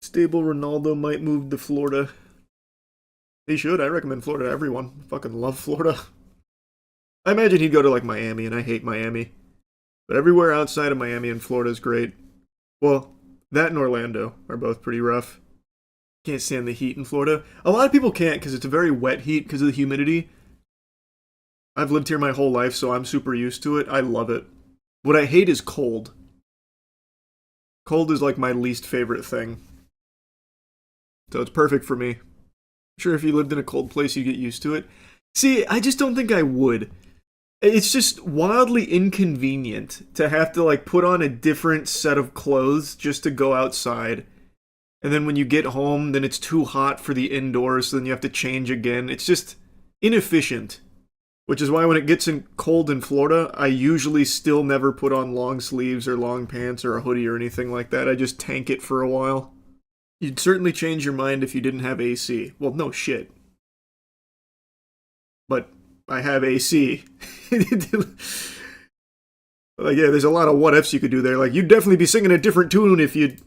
Stable Ronaldo might move to Florida. He should. I recommend Florida to everyone. Fucking love Florida. I imagine he'd go to like Miami, and I hate Miami. But everywhere outside of Miami and Florida is great. Well, that and Orlando are both pretty rough. Can't stand the heat in Florida. A lot of people can't because it's a very wet heat because of the humidity. I've lived here my whole life, so I'm super used to it. I love it. What I hate is cold. Cold is like my least favorite thing. So it's perfect for me. I'm sure if you lived in a cold place, you'd get used to it. See, I just don't think I would. It's just wildly inconvenient to have to like put on a different set of clothes just to go outside. And then when you get home, then it's too hot for the indoors, so then you have to change again. It's just inefficient. Which is why when it gets cold in Florida, I usually still never put on long sleeves or long pants or a hoodie or anything like that. I just tank it for a while. You'd certainly change your mind if you didn't have AC. Well, no shit. But I have AC. Like, yeah, there's a lot of what ifs you could do there. Like, you'd definitely be singing a different tune if you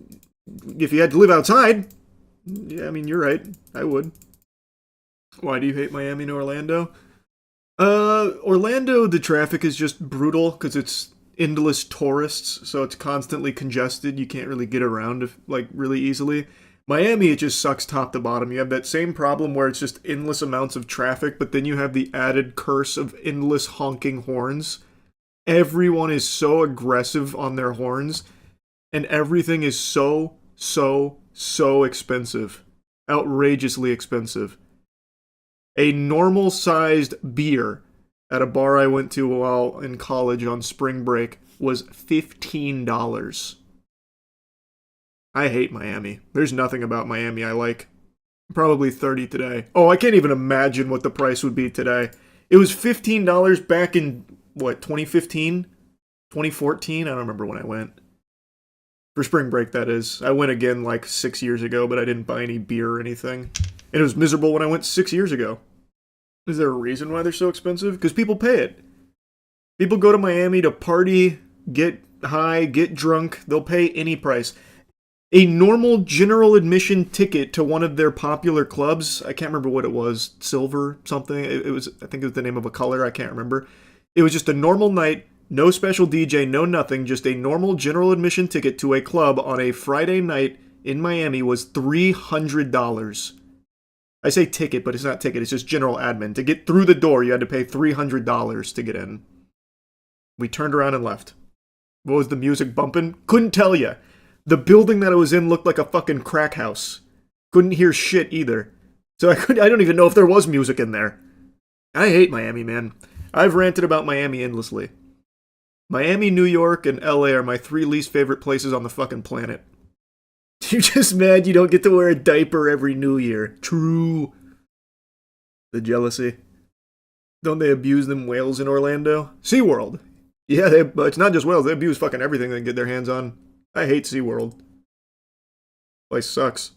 had to live outside. Yeah, I mean, you're right. I would. Why do you hate Miami and Orlando? Orlando, the traffic is just brutal because it's endless tourists, so it's constantly congested. You can't really get around like really easily. Miami, it just sucks top to bottom. You have that same problem where it's just endless amounts of traffic, but then you have the added curse of endless honking horns. Everyone is so aggressive on their horns, and everything is so expensive. Outrageously expensive. A normal-sized beer at a bar I went to while in college on spring break was $15. I hate Miami. There's nothing about Miami I like. Probably 30 today. Oh, I can't even imagine what the price would be today. It was $15 back in, what, 2015? 2014? I don't remember when I went. For spring break, that is. I went again like 6 years ago, but I didn't buy any beer or anything. And it was miserable when I went 6 years ago. Is there a reason why they're so expensive? Because people pay it. People go to Miami to party, get high, get drunk. They'll pay any price. A normal general admission ticket to one of their popular clubs, I can't remember what it was, Silver something. It was, I think it was the name of a color, I can't remember. It was just a normal night, no special DJ, no nothing, just a normal general admission ticket to a club on a Friday night in Miami was $300. I say ticket, but it's not ticket, it's just general admin. To get through the door, you had to pay $300 to get in. We turned around and left. What was the music bumping? Couldn't tell you. The building that I was in looked like a fucking crack house. Couldn't hear shit either. So I don't even know if there was music in there. I hate Miami, man. I've ranted about Miami endlessly. Miami, New York, and LA are my 3 least favorite places on the fucking planet. You're just mad you don't get to wear a diaper every New Year. True. The jealousy. Don't they abuse them whales in Orlando? SeaWorld. Yeah, but it's not just whales. They abuse fucking everything they can get their hands on. I hate SeaWorld. Place sucks.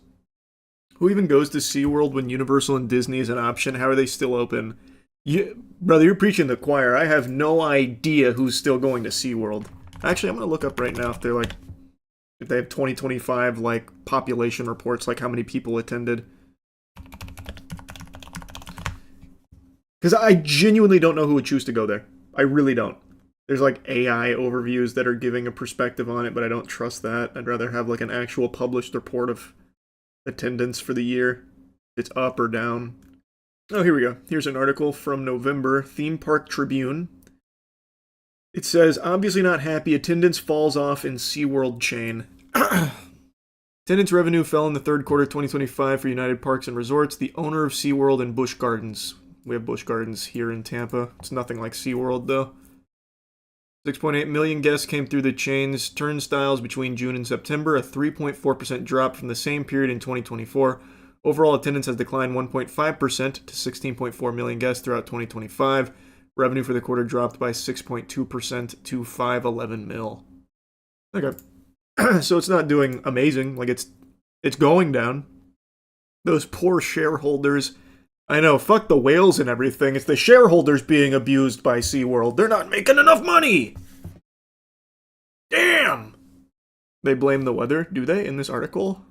Who even goes to SeaWorld when Universal and Disney is an option? How are they still open? Brother, you're preaching the choir. I have no idea who's still going to SeaWorld. Actually, I'm going to look up right now if they're like... if they have 2025, like, population reports, like how many people attended. Because I genuinely don't know who would choose to go there. I really don't. There's, like, AI overviews that are giving a perspective on it, but I don't trust that. I'd rather have, like, an actual published report of attendance for the year. It's up or down. Oh, here we go. Here's an article from November. Theme Park Tribune. It says, obviously not happy, attendance falls off in SeaWorld chain. Attendance revenue fell in the third quarter of 2025 for United Parks and Resorts, the owner of SeaWorld and Busch Gardens. We have Busch Gardens here in Tampa. It's nothing like SeaWorld, though. 6.8 million guests came through the chain's turnstiles between June and September, a 3.4% drop from the same period in 2024. Overall attendance has declined 1.5% to 16.4 million guests throughout 2025. Revenue for the quarter dropped by 6.2% to $511 million. Okay. So it's not doing amazing. Like, it's going down. Those poor shareholders. I know, fuck the whales and everything. It's the shareholders being abused by SeaWorld. They're not making enough money! Damn! They blame the weather, do they, in this article?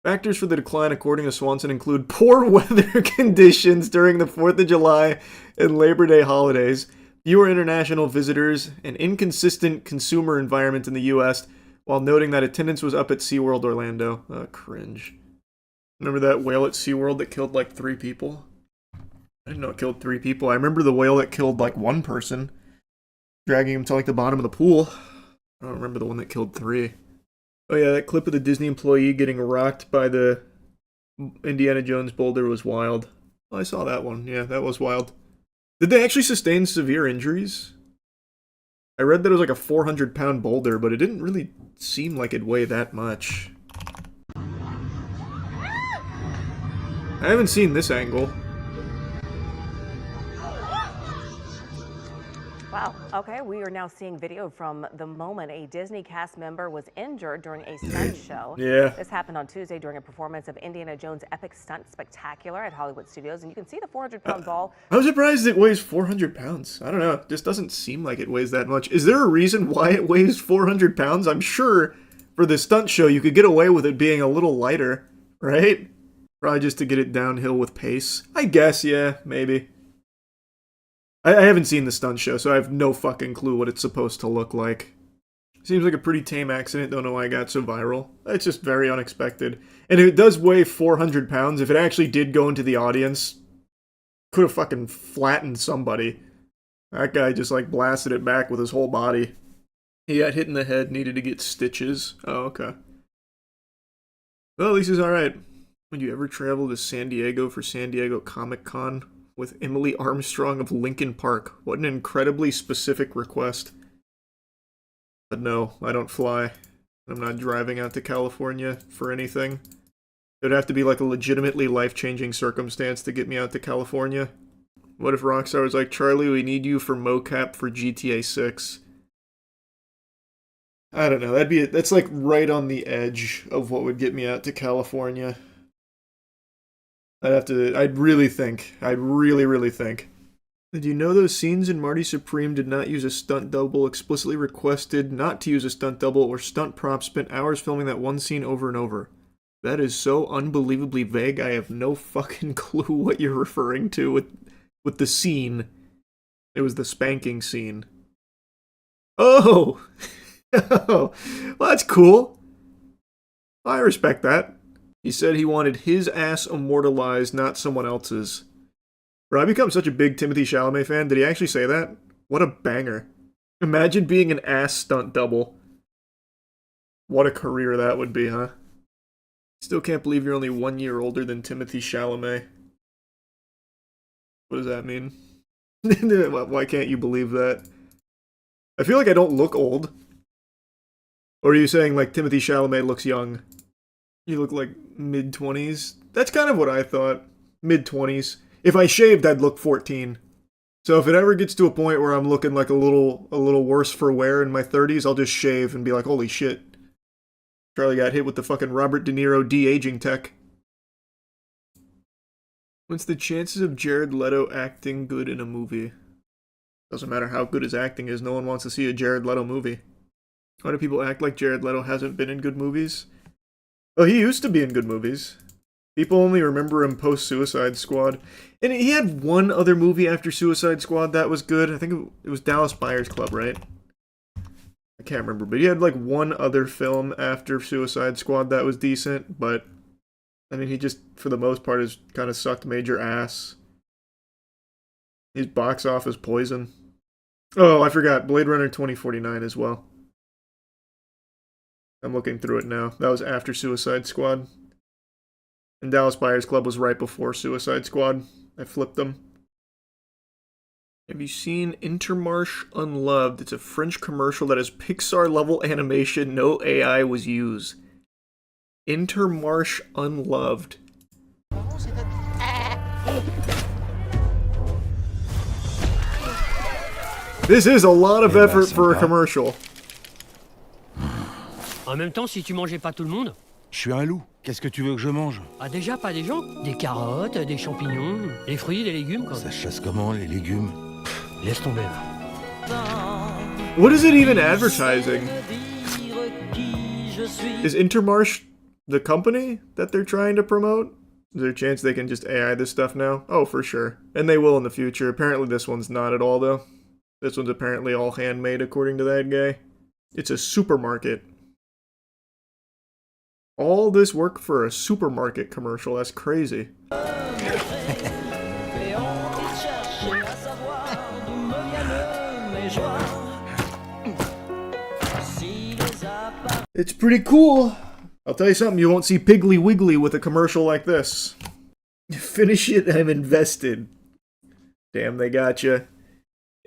Factors for the decline, according to Swanson, include poor weather conditions during the 4th of July and Labor Day holidays, fewer international visitors, an inconsistent consumer environment in the U.S., while noting that attendance was up at SeaWorld Orlando. Cringe. Remember that whale at SeaWorld that killed like 3 people? I didn't know it killed 3 people. I remember the whale that killed like 1 person, dragging him to like the bottom of the pool. I don't remember the one that killed 3. Oh yeah, that clip of the Disney employee getting rocked by the Indiana Jones boulder was wild. Oh, I saw that one. Yeah, that was wild. Did they actually sustain severe injuries? I read that it was like a 400-pound boulder, but it didn't really seem like it'd weigh that much. I haven't seen this angle. Wow. Okay, we are now seeing video from the moment a Disney cast member was injured during a stunt show. Yeah. This happened on Tuesday during a performance of Indiana Jones' Epic Stunt Spectacular at Hollywood Studios, and you can see the 400-pound ball. I'm surprised it weighs 400 pounds. I don't know. It just doesn't seem like it weighs that much. Is there a reason why it weighs 400 pounds? I'm sure for the stunt show you could get away with it being a little lighter, right? Probably just to get it downhill with pace. I guess, yeah, maybe. I haven't seen the stunt show, so I have no fucking clue what it's supposed to look like. Seems like a pretty tame accident, don't know why it got so viral. It's just very unexpected. And if it does weigh 400 pounds, if it actually did go into the audience, could have fucking flattened somebody. That guy just like blasted it back with his whole body. He got hit in the head, needed to get stitches. Oh, okay. Well, at least he's alright. Would you ever travel to San Diego for San Diego Comic-Con? With Emily Armstrong of Lincoln Park. What an incredibly specific request. But no, I don't fly. I'm not driving out to California for anything. It would have to be like a legitimately life-changing circumstance to get me out to California. What if Rockstar was like, Charlie, we need you for mocap for GTA 6? I don't know, that's like right on the edge of what would get me out to California. I'd really think. Did you know those scenes in Marty Supreme did not use a stunt double, explicitly requested not to use a stunt double or stunt prop, spent hours filming that one scene over and over? That is so unbelievably vague, I have no fucking clue what you're referring to with the scene. It was the spanking scene. Oh! Oh, well, that's cool. I respect that. He said he wanted his ass immortalized, not someone else's. Bro, I become such a big Timothée Chalamet fan. Did he actually say that? What a banger. Imagine being an ass stunt double. What a career that would be, huh? Still can't believe you're only 1 year older than Timothée Chalamet. What does that mean? Why can't you believe that? I feel like I don't look old. Or are you saying, like, Timothée Chalamet looks young? You look like mid-20s? That's kind of what I thought. Mid-20s. If I shaved, I'd look 14. So if it ever gets to a point where I'm looking like a little worse for wear in my 30s, I'll just shave and be like, holy shit. Charlie got hit with the fucking Robert De Niro de-aging tech. What's the chances of Jared Leto acting good in a movie? Doesn't matter how good his acting is, no one wants to see a Jared Leto movie. Why do people act like Jared Leto hasn't been in good movies? Oh, he used to be in good movies. People only remember him post-Suicide Squad. And he had one other movie after Suicide Squad that was good. I think it was Dallas Buyers Club, right? I can't remember, but he had like one other film after Suicide Squad that was decent, but I mean, he just, for the most part, has kind of sucked major ass. His box office poison. Oh, I forgot, Blade Runner 2049 as well. I'm looking through it now. That was after Suicide Squad. And Dallas Buyers Club was right before Suicide Squad. I flipped them. Have you seen Intermarche Unloved? It's a French commercial that has Pixar-level animation. No AI was used. Intermarche Unloved. This is a lot of effort for a commercial. En même temps, si tu mangeais pas tout le monde. Je suis un loup. Qu'est-ce que tu veux que je mange? Ah déjà, pas des gens. Des carottes, des champignons, des fruits, des légumes, quoi. Ça se chasse comment, les légumes? Laisse tomber. What is it even advertising? Is Intermarche the company that they're trying to promote? Is there a chance they can just AI this stuff now? Oh, for sure. And they will in the future. Apparently this one's not at all, though. This one's apparently all handmade, according to that guy. It's a supermarket. All this work for a supermarket commercial. That's crazy. It's pretty cool. I'll tell you something, you won't see Piggly Wiggly with a commercial like this. Finish it, I'm invested. Damn, they got you.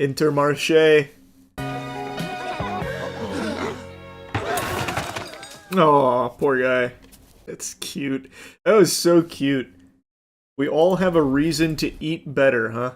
Intermarché. Oh, poor guy. That's cute. That was so cute. We all have a reason to eat better, huh?